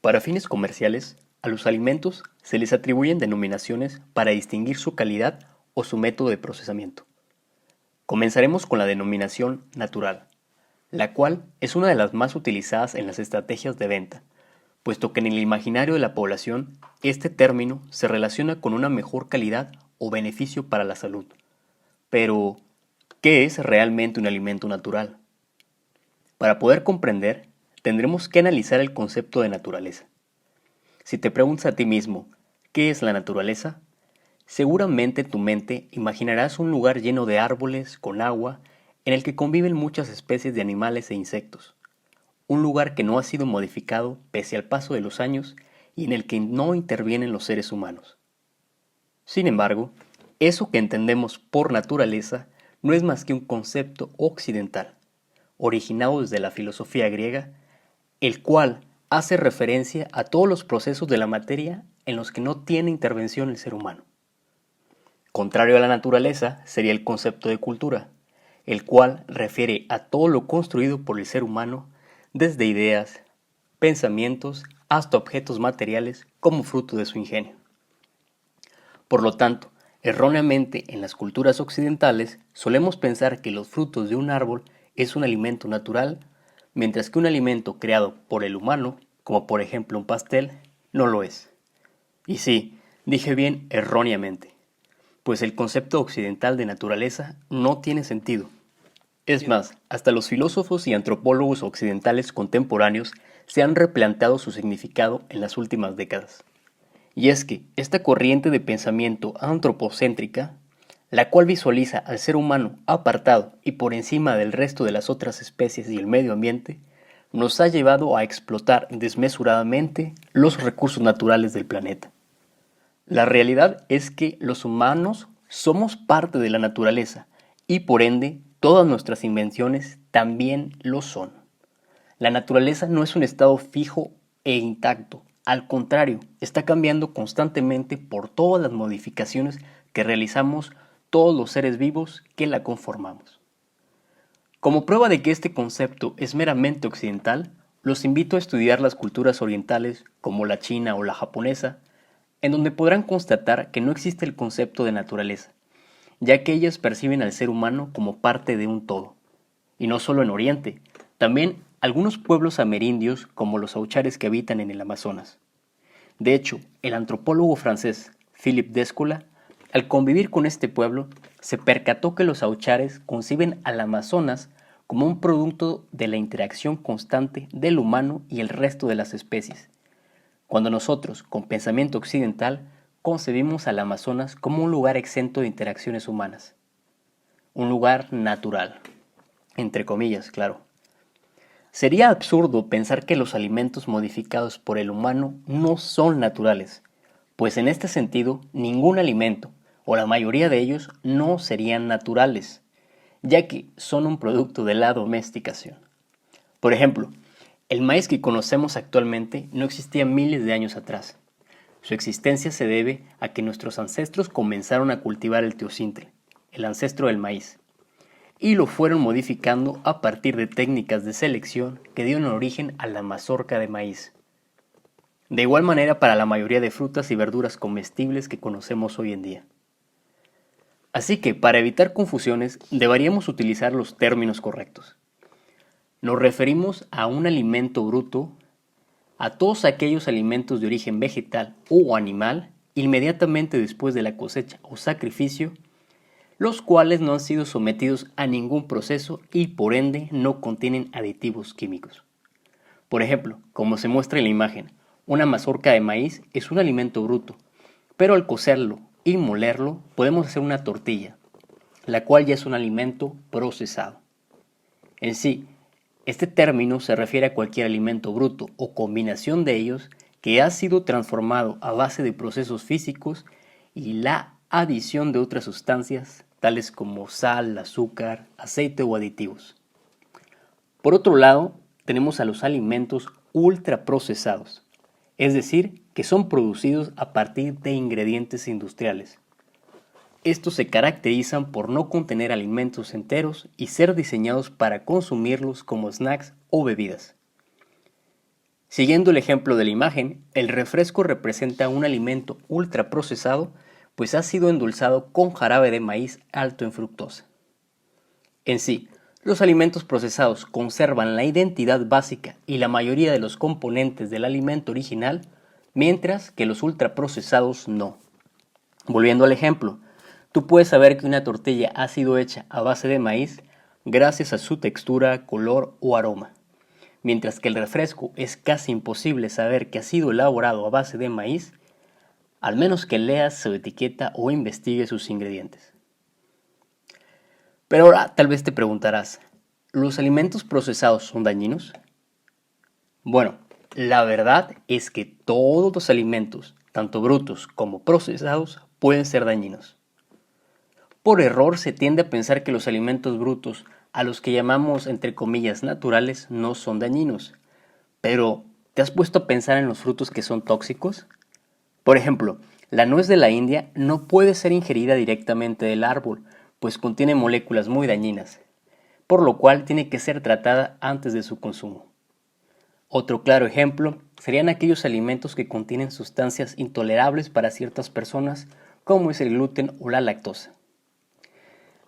Para fines comerciales, a los alimentos se les atribuyen denominaciones para distinguir su calidad o su método de procesamiento. Comenzaremos con la denominación natural, la cual es una de las más utilizadas en las estrategias de venta, puesto que en el imaginario de la población este término se relaciona con una mejor calidad o beneficio para la salud. Pero, ¿qué es realmente un alimento natural? Para poder comprender, tendremos que analizar el concepto de naturaleza. Si te preguntas a ti mismo, ¿qué es la naturaleza? Seguramente en tu mente imaginarás un lugar lleno de árboles, con agua, en el que conviven muchas especies de animales e insectos. Un lugar que no ha sido modificado pese al paso de los años y en el que no intervienen los seres humanos. Sin embargo, eso que entendemos por naturaleza no es más que un concepto occidental, originado desde la filosofía griega, el cual hace referencia a todos los procesos de la materia en los que no tiene intervención el ser humano. Contrario a la naturaleza sería el concepto de cultura, el cual refiere a todo lo construido por el ser humano, desde ideas, pensamientos, hasta objetos materiales como fruto de su ingenio. Por lo tanto, erróneamente en las culturas occidentales solemos pensar que los frutos de un árbol es un alimento natural, mientras que un alimento creado por el humano, como por ejemplo un pastel, no lo es. Y sí, dije bien erróneamente, pues el concepto occidental de naturaleza no tiene sentido. Es más, hasta los filósofos y antropólogos occidentales contemporáneos se han replanteado su significado en las últimas décadas. Y es que esta corriente de pensamiento antropocéntrica, la cual visualiza al ser humano apartado y por encima del resto de las otras especies y el medio ambiente, nos ha llevado a explotar desmesuradamente los recursos naturales del planeta. La realidad es que los humanos somos parte de la naturaleza y por ende todas nuestras invenciones también lo son. La naturaleza no es un estado fijo e intacto, al contrario, está cambiando constantemente por todas las modificaciones que realizamos todos los seres vivos que la conformamos. Como prueba de que este concepto es meramente occidental, los invito a estudiar las culturas orientales como la china o la japonesa, en donde podrán constatar que no existe el concepto de naturaleza, ya que ellas perciben al ser humano como parte de un todo. Y no solo en Oriente, también algunos pueblos amerindios como los auchares que habitan en el Amazonas. De hecho, el antropólogo francés Philippe Descola, al convivir con este pueblo, se percató que los auchares conciben al Amazonas como un producto de la interacción constante del humano y el resto de las especies, cuando nosotros, con pensamiento occidental, concebimos al Amazonas como un lugar exento de interacciones humanas. Un lugar natural, entre comillas, claro. Sería absurdo pensar que los alimentos modificados por el humano no son naturales, pues en este sentido ningún alimento, o la mayoría de ellos, no serían naturales, ya que son un producto de la domesticación. Por ejemplo, el maíz que conocemos actualmente no existía miles de años atrás. Su existencia se debe a que nuestros ancestros comenzaron a cultivar el teocintle, el ancestro del maíz, y lo fueron modificando a partir de técnicas de selección que dieron origen a la mazorca de maíz. De igual manera para la mayoría de frutas y verduras comestibles que conocemos hoy en día. Así que, para evitar confusiones, deberíamos utilizar los términos correctos. Nos referimos a un alimento bruto, a todos aquellos alimentos de origen vegetal o animal inmediatamente después de la cosecha o sacrificio, los cuales no han sido sometidos a ningún proceso y por ende no contienen aditivos químicos. Por ejemplo, como se muestra en la imagen, una mazorca de maíz es un alimento bruto, pero al cocerlo y molerlo podemos hacer una tortilla, la cual ya es un alimento procesado. En sí, este término se refiere a cualquier alimento bruto o combinación de ellos que ha sido transformado a base de procesos físicos y la adición de otras sustancias tales como sal, azúcar, aceite o aditivos. Por otro lado, tenemos a los alimentos ultraprocesados, es decir, que son producidos a partir de ingredientes industriales. Estos se caracterizan por no contener alimentos enteros y ser diseñados para consumirlos como snacks o bebidas. Siguiendo el ejemplo de la imagen, el refresco representa un alimento ultraprocesado, pues ha sido endulzado con jarabe de maíz alto en fructosa. En sí, los alimentos procesados conservan la identidad básica y la mayoría de los componentes del alimento original, mientras que los ultraprocesados no. Volviendo al ejemplo, tú puedes saber que una tortilla ha sido hecha a base de maíz gracias a su textura, color o aroma, mientras que el refresco es casi imposible saber que ha sido elaborado a base de maíz, al menos que leas su etiqueta o investigues sus ingredientes. Pero ahora tal vez te preguntarás, ¿los alimentos procesados son dañinos? Bueno, la verdad es que todos los alimentos, tanto brutos como procesados, pueden ser dañinos. Por error se tiende a pensar que los alimentos brutos, a los que llamamos entre comillas naturales, no son dañinos. Pero, ¿te has puesto a pensar en los frutos que son tóxicos? Por ejemplo, la nuez de la India no puede ser ingerida directamente del árbol, pues contiene moléculas muy dañinas, por lo cual tiene que ser tratada antes de su consumo. Otro claro ejemplo serían aquellos alimentos que contienen sustancias intolerables para ciertas personas, como es el gluten o la lactosa.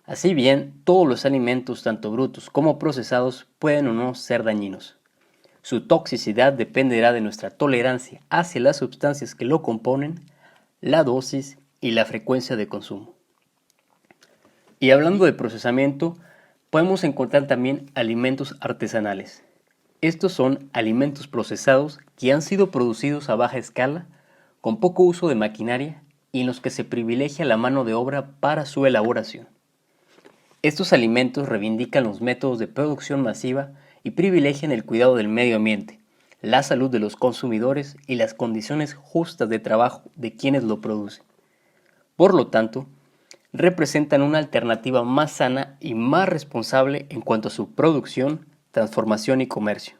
Así bien, todos los alimentos, tanto brutos como procesados, pueden o no ser dañinos. Su toxicidad dependerá de nuestra tolerancia hacia las sustancias que lo componen, la dosis y la frecuencia de consumo. Y hablando de procesamiento, podemos encontrar también alimentos artesanales. Estos son alimentos procesados que han sido producidos a baja escala, con poco uso de maquinaria y en los que se privilegia la mano de obra para su elaboración. Estos alimentos reivindican los métodos de producción masiva y privilegian el cuidado del medio ambiente, la salud de los consumidores y las condiciones justas de trabajo de quienes lo producen. Por lo tanto, representan una alternativa más sana y más responsable en cuanto a su producción, transformación y comercio.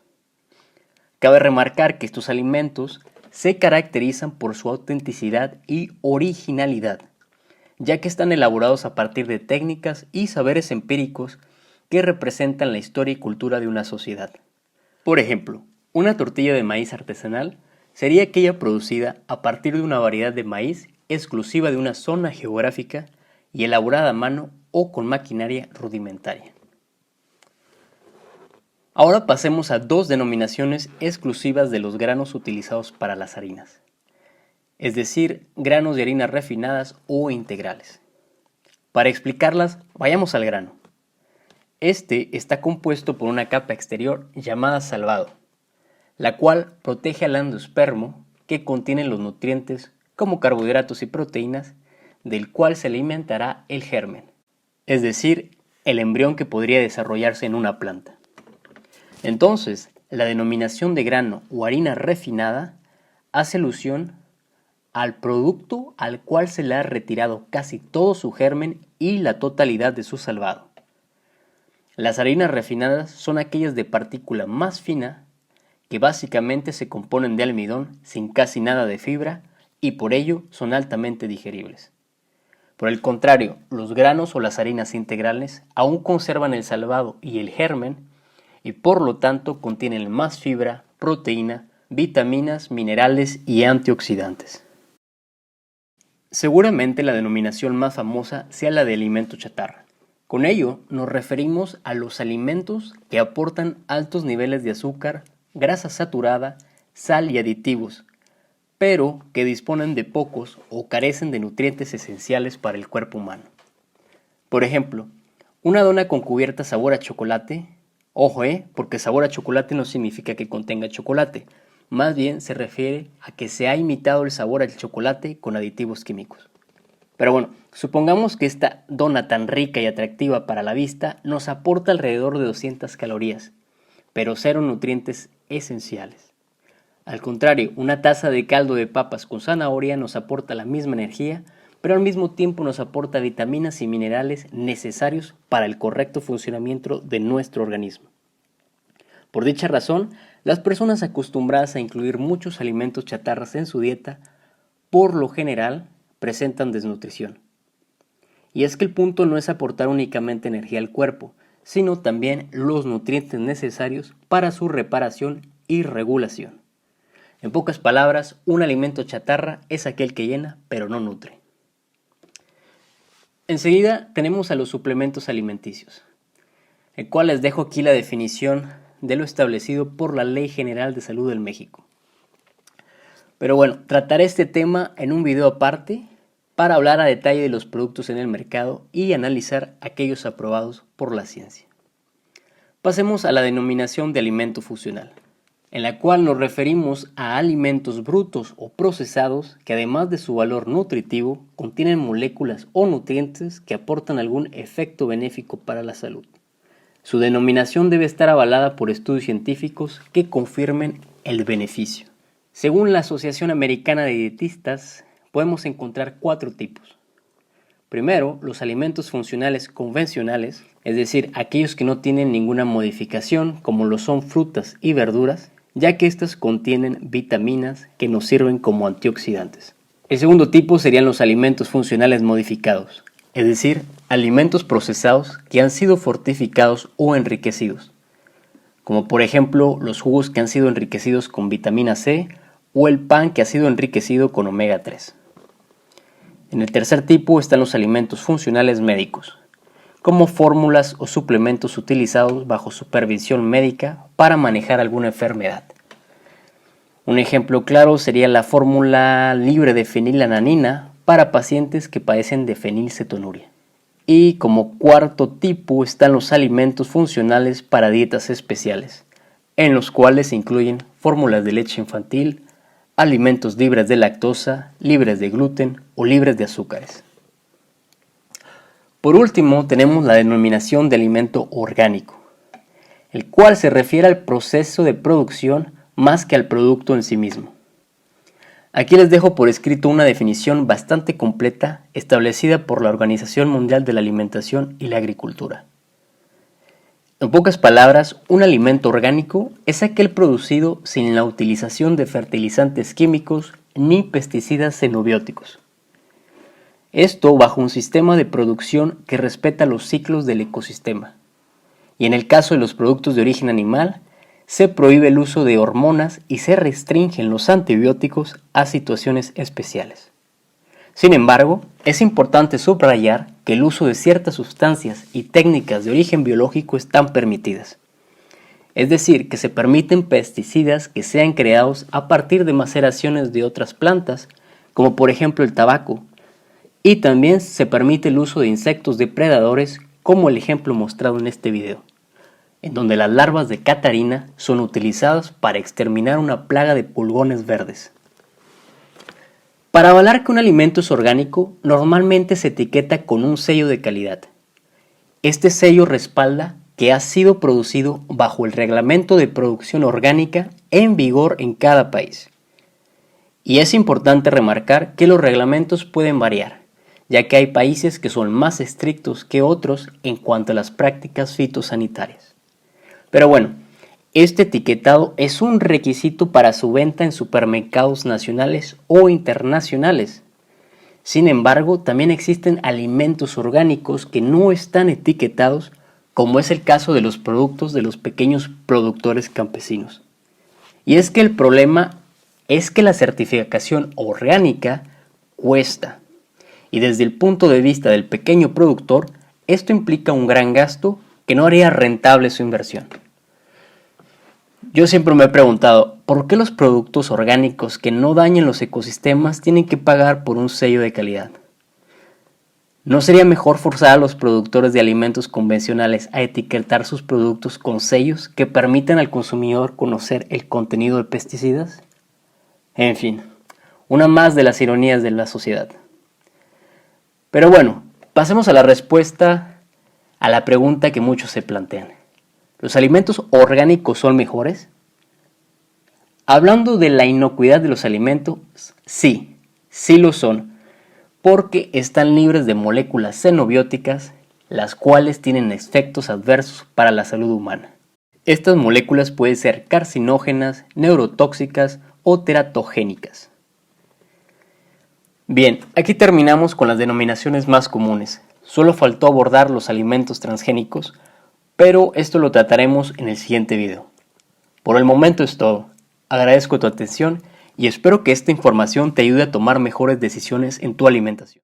Cabe remarcar que estos alimentos se caracterizan por su autenticidad y originalidad, ya que están elaborados a partir de técnicas y saberes empíricos que representan la historia y cultura de una sociedad. Por ejemplo, una tortilla de maíz artesanal sería aquella producida a partir de una variedad de maíz exclusiva de una zona geográfica y elaborada a mano o con maquinaria rudimentaria. Ahora pasemos a dos denominaciones exclusivas de los granos utilizados para las harinas, es decir, granos de harinas refinadas o integrales. Para explicarlas, vayamos al grano. Este está compuesto por una capa exterior llamada salvado, la cual protege al endospermo que contiene los nutrientes como carbohidratos y proteínas del cual se alimentará el germen, es decir, el embrión que podría desarrollarse en una planta. Entonces, la denominación de grano o harina refinada hace alusión al producto al cual se le ha retirado casi todo su germen y la totalidad de su salvado. Las harinas refinadas son aquellas de partícula más fina que básicamente se componen de almidón sin casi nada de fibra y por ello son altamente digeribles. Por el contrario, los granos o las harinas integrales aún conservan el salvado y el germen y por lo tanto contienen más fibra, proteína, vitaminas, minerales y antioxidantes. Seguramente la denominación más famosa sea la de alimento chatarra. Con ello nos referimos a los alimentos que aportan altos niveles de azúcar, grasa saturada, sal y aditivos, pero que disponen de pocos o carecen de nutrientes esenciales para el cuerpo humano. Por ejemplo, una dona con cubierta sabor a chocolate, ojo, porque sabor a chocolate no significa que contenga chocolate, más bien se refiere a que se ha imitado el sabor al chocolate con aditivos químicos. Pero bueno, supongamos que esta dona tan rica y atractiva para la vista nos aporta alrededor de 200 calorías, pero cero nutrientes esenciales. Al contrario, una taza de caldo de papas con zanahoria nos aporta la misma energía, pero al mismo tiempo nos aporta vitaminas y minerales necesarios para el correcto funcionamiento de nuestro organismo. Por dicha razón, las personas acostumbradas a incluir muchos alimentos chatarras en su dieta, por lo general, presentan desnutrición. Y es que el punto no es aportar únicamente energía al cuerpo, sino también los nutrientes necesarios para su reparación y regulación. En pocas palabras, un alimento chatarra es aquel que llena pero no nutre. Enseguida tenemos a los suplementos alimenticios, el cual les dejo aquí la definición de lo establecido por la Ley General de Salud del México. Pero bueno, trataré este tema en un video aparte para hablar a detalle de los productos en el mercado y analizar aquellos aprobados por la ciencia. Pasemos a la denominación de alimento funcional, en la cual nos referimos a alimentos brutos o procesados que además de su valor nutritivo contienen moléculas o nutrientes que aportan algún efecto benéfico para la salud. Su denominación debe estar avalada por estudios científicos que confirmen el beneficio. Según la Asociación Americana de Dietistas, podemos encontrar 4 tipos. Primero, los alimentos funcionales convencionales, es decir, aquellos que no tienen ninguna modificación, como lo son frutas y verduras, ya que estas contienen vitaminas que nos sirven como antioxidantes. El segundo tipo serían los alimentos funcionales modificados, es decir, alimentos procesados que han sido fortificados o enriquecidos, como por ejemplo los jugos que han sido enriquecidos con vitamina C o el pan que ha sido enriquecido con omega 3. En el tercer tipo están los alimentos funcionales médicos, como fórmulas o suplementos utilizados bajo supervisión médica para manejar alguna enfermedad. Un ejemplo claro sería la fórmula libre de fenilalanina para pacientes que padecen de fenilcetonuria. Y como cuarto tipo están los alimentos funcionales para dietas especiales, en los cuales se incluyen fórmulas de leche infantil, alimentos libres de lactosa, libres de gluten o libres de azúcares. Por último, tenemos la denominación de alimento orgánico, el cual se refiere al proceso de producción más que al producto en sí mismo. Aquí les dejo por escrito una definición bastante completa establecida por la Organización Mundial de la Alimentación y la Agricultura. En pocas palabras, un alimento orgánico es aquel producido sin la utilización de fertilizantes químicos ni pesticidas xenobióticos. Esto bajo un sistema de producción que respeta los ciclos del ecosistema. Y en el caso de los productos de origen animal, se prohíbe el uso de hormonas y se restringen los antibióticos a situaciones especiales. Sin embargo, es importante subrayar que el uso de ciertas sustancias y técnicas de origen biológico están permitidas. Es decir, que se permiten pesticidas que sean creados a partir de maceraciones de otras plantas, como por ejemplo el tabaco, y también se permite el uso de insectos depredadores, como el ejemplo mostrado en este video, en donde las larvas de catarina son utilizadas para exterminar una plaga de pulgones verdes. Para avalar que un alimento es orgánico, normalmente se etiqueta con un sello de calidad. Este sello respalda que ha sido producido bajo el Reglamento de Producción Orgánica en vigor en cada país. Y es importante remarcar que los reglamentos pueden variar, ya que hay países que son más estrictos que otros en cuanto a las prácticas fitosanitarias. Pero bueno, este etiquetado es un requisito para su venta en supermercados nacionales o internacionales. Sin embargo, también existen alimentos orgánicos que no están etiquetados, como es el caso de los productos de los pequeños productores campesinos. Y es que el problema es que la certificación orgánica cuesta. Y desde el punto de vista del pequeño productor, esto implica un gran gasto que no haría rentable su inversión. Yo siempre me he preguntado, ¿por qué los productos orgánicos que no dañen los ecosistemas tienen que pagar por un sello de calidad? ¿No sería mejor forzar a los productores de alimentos convencionales a etiquetar sus productos con sellos que permitan al consumidor conocer el contenido de pesticidas? En fin, una más de las ironías de la sociedad. Pero bueno, pasemos a la respuesta a la pregunta que muchos se plantean. ¿Los alimentos orgánicos son mejores? Hablando de la inocuidad de los alimentos, sí lo son, porque están libres de moléculas xenobióticas, las cuales tienen efectos adversos para la salud humana. Estas moléculas pueden ser carcinógenas, neurotóxicas o teratogénicas. Bien, aquí terminamos con las denominaciones más comunes. Solo faltó abordar los alimentos transgénicos, pero esto lo trataremos en el siguiente video. Por el momento es todo. Agradezco tu atención y espero que esta información te ayude a tomar mejores decisiones en tu alimentación.